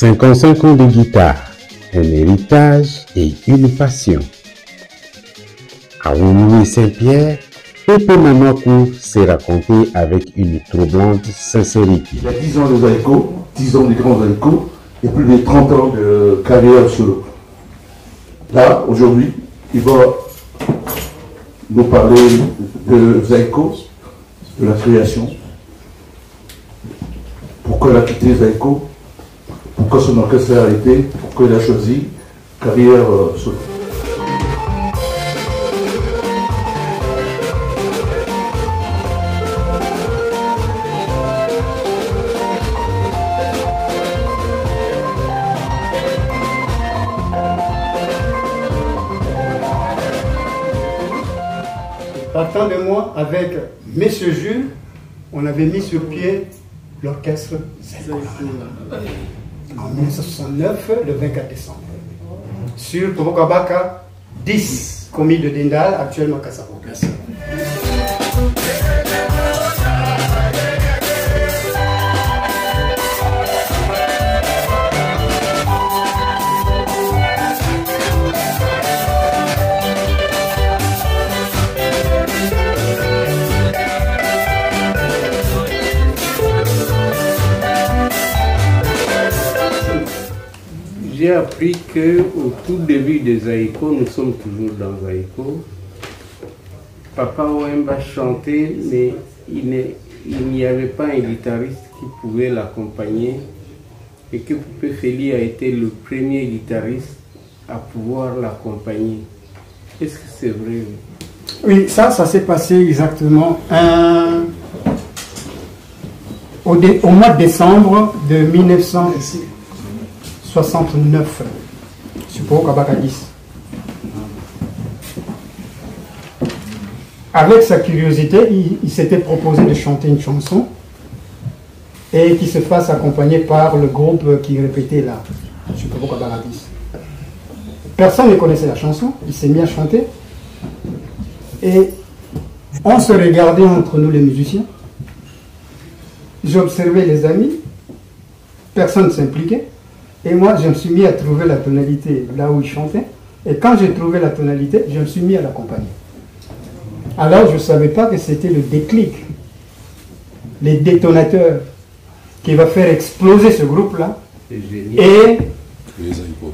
55 ans de guitare, un héritage et une passion. À Ounou et Saint-Pierre, Pépé Manoakou s'est raconté avec une troublante sincérité. Il y a 10 ans de Zaïko, 10 ans de grands Zaïko, et plus de 30 ans de carrière solo. Là, aujourd'hui, il va nous parler de Zaïko, de la création. Pourquoi il a quitté Zaïko, pourquoi son orchestre s'est arrêté, pourquoi il a choisi carrière solo. Partant de moi, avec M. Jules, on avait mis sur pied l'orchestre Zaïko en 1969, le 24 décembre. Sur Tobokabaka 10, commis de Dendal, actuellement Kassabo. J'ai appris qu'au tout début de Zaïko, nous sommes toujours dans Zaïko, Papa Wemba chantait, mais il n'y avait pas un guitariste qui pouvait l'accompagner et que Poupé Feli a été le premier guitariste à pouvoir l'accompagner. Est-ce que c'est vrai? Oui, ça s'est passé exactement au mois de décembre de 1969, sur Kabaka 10. Avec sa curiosité, il s'était proposé de chanter une chanson et qui se fasse accompagner par le groupe qui répétait là, sur Kabaka 10. Personne ne connaissait la chanson, il s'est mis à chanter et on se regardait entre nous les musiciens. J'observais les amis, personne ne s'impliquait. Et moi, je me suis mis à trouver la tonalité là où il chantait. Et quand j'ai trouvé la tonalité, je me suis mis à l'accompagner. Alors, je ne savais pas que c'était le déclic, les détonateurs, qui va faire exploser ce groupe-là. C'est génial. Et les Zaïko.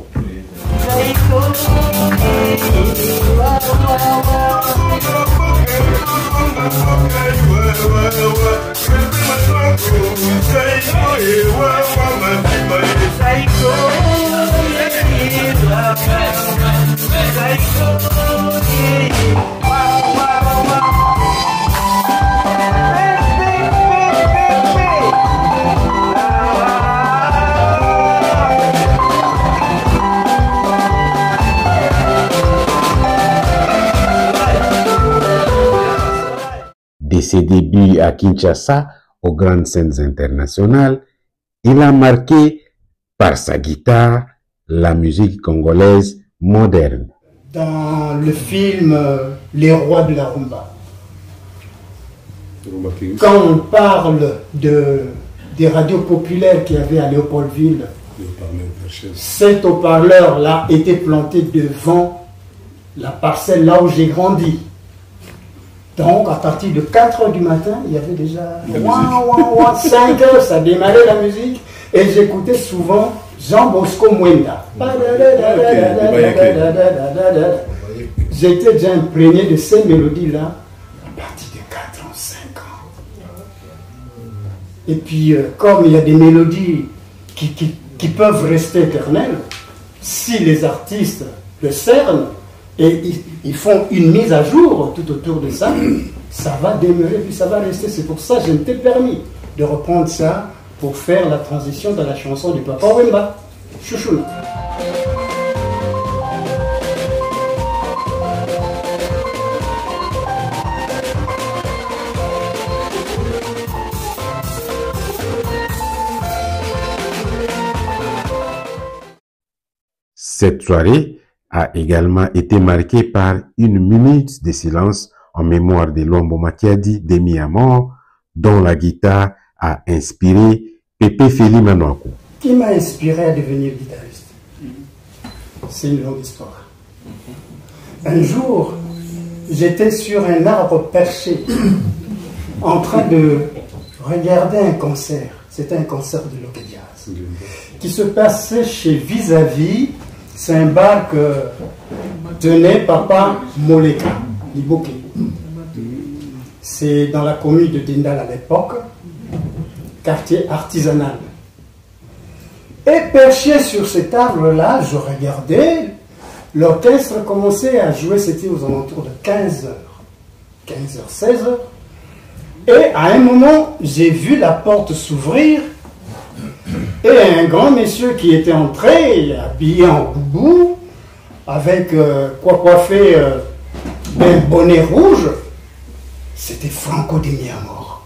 De ses débuts à Kinshasa, aux grandes scènes internationales, il a marqué par sa guitare la musique congolaise moderne. dans le film Les Rois de la Rumba, quand on parle des radios populaires qu'il y avait à Léopoldville, cet haut-parleur-là était planté devant la parcelle là où j'ai grandi. Donc, à partir de 4 h du matin, il y avait déjà 5 h, ça démarrait la musique. Et j'écoutais souvent Jean Bosco Mwenda. J'étais déjà imprégné de ces mélodies-là à partir de 4 ans, 5 ans. Et puis, comme il y a des mélodies qui peuvent rester éternelles, si les artistes le cernent, et ils font une mise à jour tout autour de ça, ça va demeurer, puis ça va rester. C'est pour ça que je m'étais permis de reprendre ça pour faire la transition dans la chanson du Papa Wemba, Chouchouna. Cette soirée a également été marquée par une minute de silence en mémoire de Lombo Makiadi Demi à mort, dont la guitare a inspiré Pépé Feli Manoakou. qui m'a inspiré à devenir guitariste. C'est une longue histoire. Un jour, j'étais sur un arbre perché en train de regarder un concert. C'était un concert de Loke Jazz qui se passait chez Vis-à-vis. C'est un bar que tenait Papa Moleka, Liboke. C'est dans la commune de Dindal à l'époque, quartier artisanal. Et perché sur cet arbre-là, je regardais, l'orchestre commençait à jouer, c'était aux alentours de 15h, 16h. Et à un moment, j'ai vu la porte s'ouvrir et un grand monsieur qui était entré, habillé en boubou, avec coiffé d'un bonnet rouge, c'était Franco Di Miamor.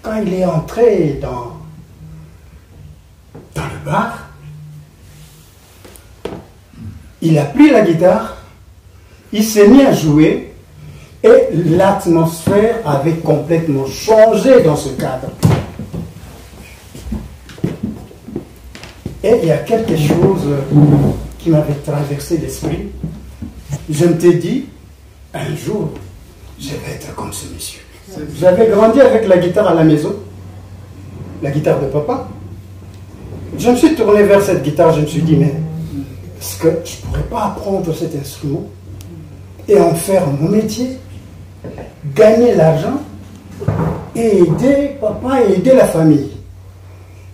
Quand il est entré dans le bar, il a pris la guitare, il s'est mis à jouer et l'atmosphère avait complètement changé dans ce cadre. Et il y a quelque chose qui m'avait traversé l'esprit. Je me suis dit, un jour, je vais être comme ce monsieur. J'avais grandi avec la guitare à la maison, la guitare de papa. Je me suis tourné vers cette guitare, je me suis dit, mais est-ce que je ne pourrais pas apprendre cet instrument et en faire mon métier, gagner l'argent et aider papa et aider la famille.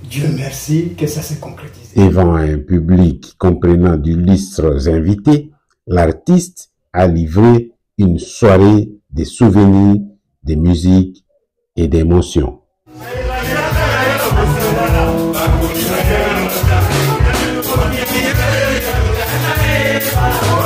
Dieu merci que ça s'est concrétisé. Devant un public comprenant d'illustres invités, l'artiste a livré une soirée de souvenirs, de musique et d'émotions. Oh,